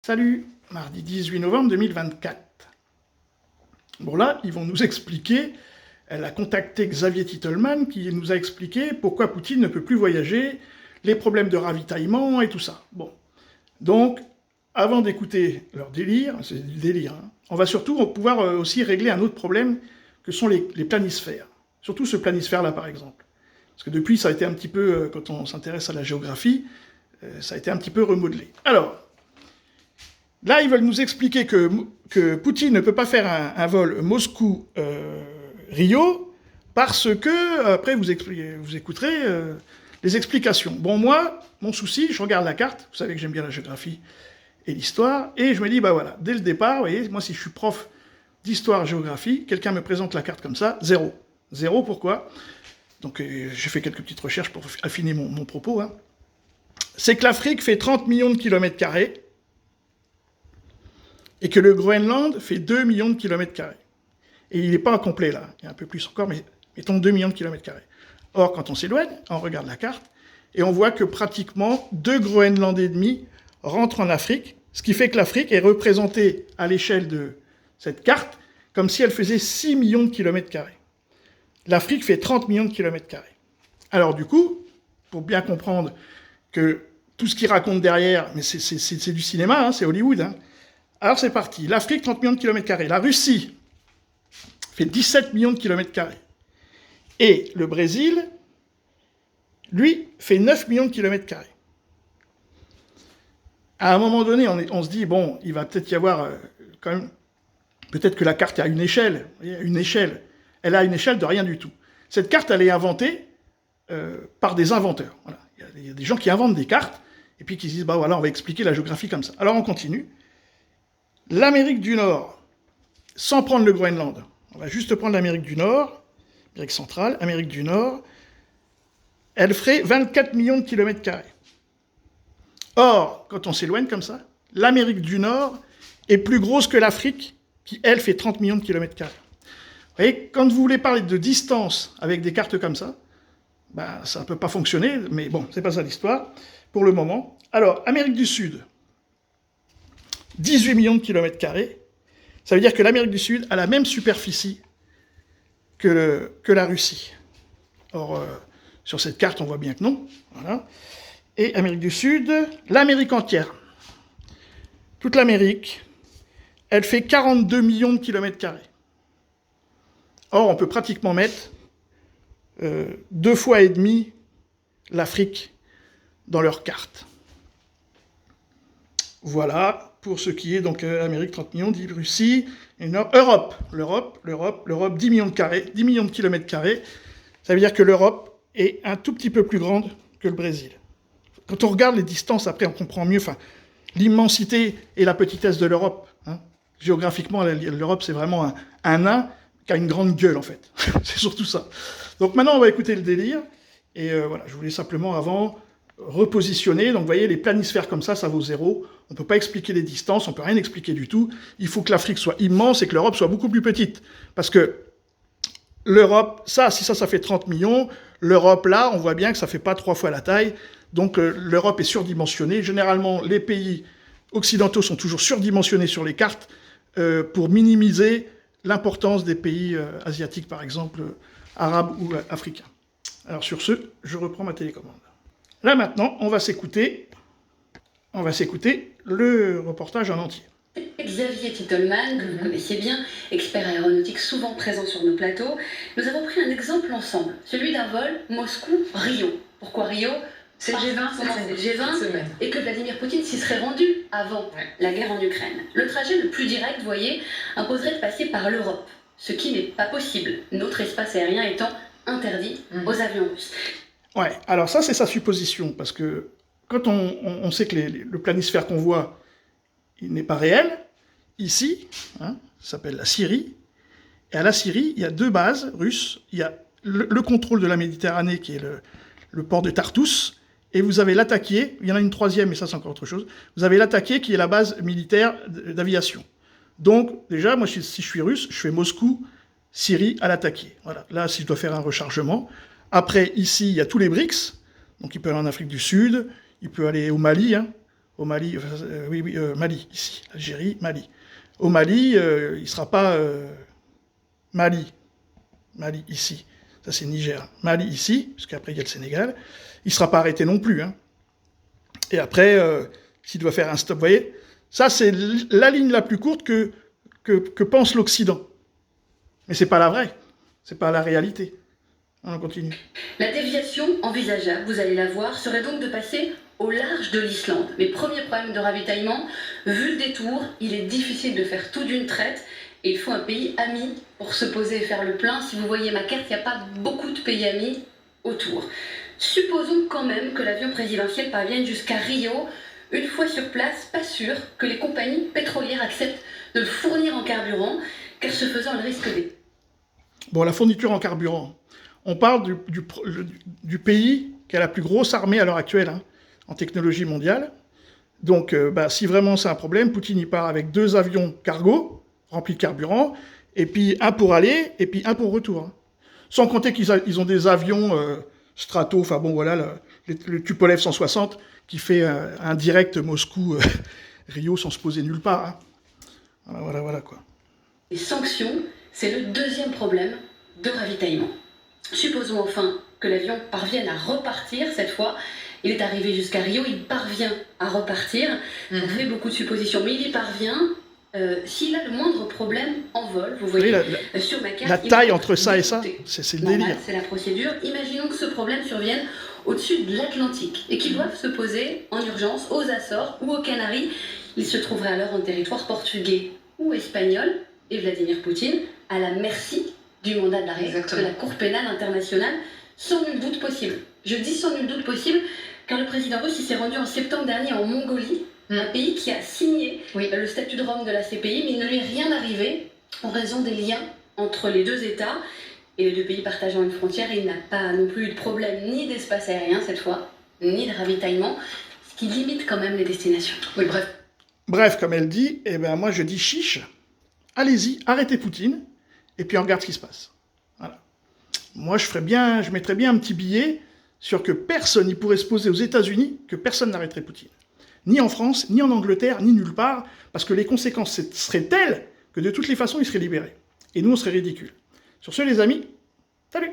Salut, mardi 18 novembre 2024. Bon là, ils vont nous expliquer, elle a contacté Xavier Titelman qui nous a expliqué pourquoi Poutine ne peut plus voyager, les problèmes de ravitaillement et tout ça. Bon, donc, avant d'écouter leur délire, c'est du délire, hein, on va surtout pouvoir aussi régler un autre problème que sont les planisphères. Surtout ce planisphère-là, par exemple. Parce que depuis, ça a été un petit peu, quand on s'intéresse à la géographie, ça a été un petit peu remodelé. Alors, là, ils veulent nous expliquer que Poutine ne peut pas faire un vol Moscou-Rio parce que, après vous écouterez les explications. Bon, moi, mon souci, je regarde la carte, vous savez que j'aime bien la géographie et l'histoire, et je me dis, bah voilà, dès le départ, vous voyez, moi si je suis prof d'histoire-géographie, quelqu'un me présente la carte comme ça, zéro. Zéro, pourquoi? Donc j'ai fait quelques petites recherches pour affiner mon propos. Hein. C'est que l'Afrique fait 30 millions de kilomètres carrés, et que le Groenland fait 2 millions de kilomètres carrés. Et il n'est pas complet là, il y a un peu plus encore, mais mettons 2 millions de kilomètres carrés. Or, quand on s'éloigne, on regarde la carte, et on voit que pratiquement 2 Groenland et demi rentrent en Afrique, ce qui fait que l'Afrique est représentée à l'échelle de cette carte comme si elle faisait 6 millions de kilomètres carrés. L'Afrique fait 30 millions de kilomètres carrés. Alors du coup, pour bien comprendre que tout ce qu'ils racontent derrière, mais c'est du cinéma, hein, c'est Hollywood, hein. Alors c'est parti. L'Afrique, 30 millions de kilomètres carrés. La Russie fait 17 millions de kilomètres carrés. Et le Brésil, lui, fait 9 millions de kilomètres carrés. À un moment donné, on se dit, bon, il va peut-être y avoir quand même... Peut-être que la carte a une échelle. Une échelle. Elle a une échelle de rien du tout. Cette carte, elle est inventée par des inventeurs. Voilà. Il y a des gens qui inventent des cartes, et puis qui se disent, bah voilà, on va expliquer la géographie comme ça. Alors on continue. L'Amérique du Nord, sans prendre le Groenland, on va juste prendre l'Amérique du Nord, Amérique centrale, Amérique du Nord, elle ferait 24 millions de kilomètres carrés. Or, quand on s'éloigne comme ça, l'Amérique du Nord est plus grosse que l'Afrique, qui, elle, fait 30 millions de kilomètres carrés. Vous voyez, quand vous voulez parler de distance avec des cartes comme ça, ben, ça ne peut pas fonctionner, mais bon, c'est pas ça l'histoire, pour le moment. Alors, Amérique du Sud, 18 millions de kilomètres carrés, ça veut dire que l'Amérique du Sud a la même superficie que la Russie. Or, sur cette carte, on voit bien que non. Voilà. Et Amérique du Sud, l'Amérique entière. Toute l'Amérique, elle fait 42 millions de kilomètres carrés. Or, on peut pratiquement mettre 2 fois et demi l'Afrique dans leur carte. Voilà. Pour ce qui est donc Amérique 30 millions, dit Russie, et Nord, l'Europe 10 millions de carrés, 10 millions de kilomètres carrés. Ça veut dire que l'Europe est un tout petit peu plus grande que le Brésil. Quand on regarde les distances, après on comprend mieux, l'immensité et la petitesse de l'Europe. Hein. Géographiquement, l'Europe c'est vraiment un nain qui a une grande gueule en fait. C'est surtout ça. Donc maintenant on va écouter le délire, et voilà, je voulais simplement avant repositionner. Donc vous voyez, les planisphères comme ça vaut zéro. On ne peut pas expliquer les distances, on ne peut rien expliquer du tout. Il faut que l'Afrique soit immense et que l'Europe soit beaucoup plus petite. Parce que l'Europe, si ça fait 30 millions, l'Europe là, on voit bien que ça ne fait pas 3 fois la taille. Donc l'Europe est surdimensionnée. Généralement, les pays occidentaux sont toujours surdimensionnés sur les cartes pour minimiser l'importance des pays asiatiques, par exemple, arabes ou africains. Alors sur ce, je reprends ma télécommande. Là maintenant, on va s'écouter le reportage en entier. Xavier Titelman, que vous connaissiez bien, expert aéronautique souvent présent sur nos plateaux, nous avons pris un exemple ensemble, celui d'un vol Moscou-Rio. Pourquoi Rio? C'est le G20, c'est le G20, et que Vladimir Poutine s'y serait rendu avant la guerre en Ukraine. Le trajet le plus direct, vous voyez, imposerait de passer par l'Europe, ce qui n'est pas possible, notre espace aérien étant interdit aux avions russes. Ouais, alors ça c'est sa supposition, parce que quand on sait que le planisphère qu'on voit, il n'est pas réel, ici, hein, ça s'appelle la Syrie, et à la Syrie, il y a 2 bases russes, il y a le contrôle de la Méditerranée, qui est le port de Tartous, et vous avez l'Attaqué, il y en a une 3e, mais ça c'est encore autre chose, vous avez l'Attaqué qui est la base militaire d'aviation. Donc déjà, moi si je suis russe, je fais Moscou, Syrie à l'Attaqué. Voilà, là si je dois faire un rechargement. Après, ici, il y a tous les BRICS, donc il peut aller en Afrique du Sud, il peut aller au Mali, hein, au Mali, Mali, ici, Algérie, Mali. Au Mali, il ne sera pas Mali, ici. Ça, c'est Niger. Mali, ici, parce qu'après, il y a le Sénégal. Il ne sera pas arrêté non plus. Hein. Et après, s'il doit faire un stop, vous voyez, ça, c'est la ligne la plus courte que pense l'Occident. Mais ce n'est pas la vraie. Ce n'est pas la réalité. On continue. La déviation envisageable, vous allez la voir, serait donc de passer au large de l'Islande. Mais premier problème de ravitaillement, vu le détour, il est difficile de faire tout d'une traite. Et il faut un pays ami pour se poser et faire le plein. Si vous voyez ma carte, il n'y a pas beaucoup de pays amis autour. Supposons quand même que l'avion présidentiel parvienne jusqu'à Rio. Une fois sur place, pas sûr que les compagnies pétrolières acceptent de le fournir en carburant, car ce faisant, elles risquent des... Bon, la fourniture en carburant. On parle du pays qui a la plus grosse armée à l'heure actuelle, hein, en technologie mondiale. Donc, si vraiment c'est un problème, Poutine y part avec 2 avions cargo, remplis de carburant, et puis un pour aller, et puis un pour retour. Hein. Sans compter qu'ils ont des avions Strato, enfin bon, voilà, le Tupolev 160, qui fait un direct Moscou-Rio sans se poser nulle part. Hein. Voilà, quoi. Les sanctions, c'est le deuxième problème de ravitaillement. Supposons enfin que l'avion parvienne à repartir cette fois. Il est arrivé jusqu'à Rio, il parvient à repartir. On fait beaucoup de suppositions, mais il y parvient. S'il a le moindre problème en vol, vous voyez, sur ma carte... La taille entre ça et ça, c'est le délire. C'est la procédure. Imaginons que ce problème survienne au-dessus de l'Atlantique et qu'ils doivent se poser en urgence aux Açores ou aux Canaries. Ils se trouveraient alors en territoire portugais ou espagnol, et Vladimir Poutine à la merci du mandat d'arrêt de la Cour pénale internationale, sans nul doute possible. Je dis sans nul doute possible, car le président russe s'est rendu en septembre dernier en Mongolie, un pays qui a signé le statut de Rome de la CPI, mais il ne lui est rien arrivé en raison des liens entre les deux États, et les deux pays partageant une frontière. Il n'a pas non plus eu de problème ni d'espace aérien cette fois, ni de ravitaillement, ce qui limite quand même les destinations. Oui, bref. Bref, comme elle dit, moi je dis chiche, allez-y, arrêtez Poutine, et puis on regarde ce qui se passe. Voilà. Moi je mettrais bien un petit billet sur que personne n'y pourrait se poser aux États-Unis, que personne n'arrêterait Poutine. Ni en France, ni en Angleterre, ni nulle part, parce que les conséquences seraient telles que de toutes les façons, il serait libéré. Et nous, on serait ridicules. Sur ce, les amis, salut!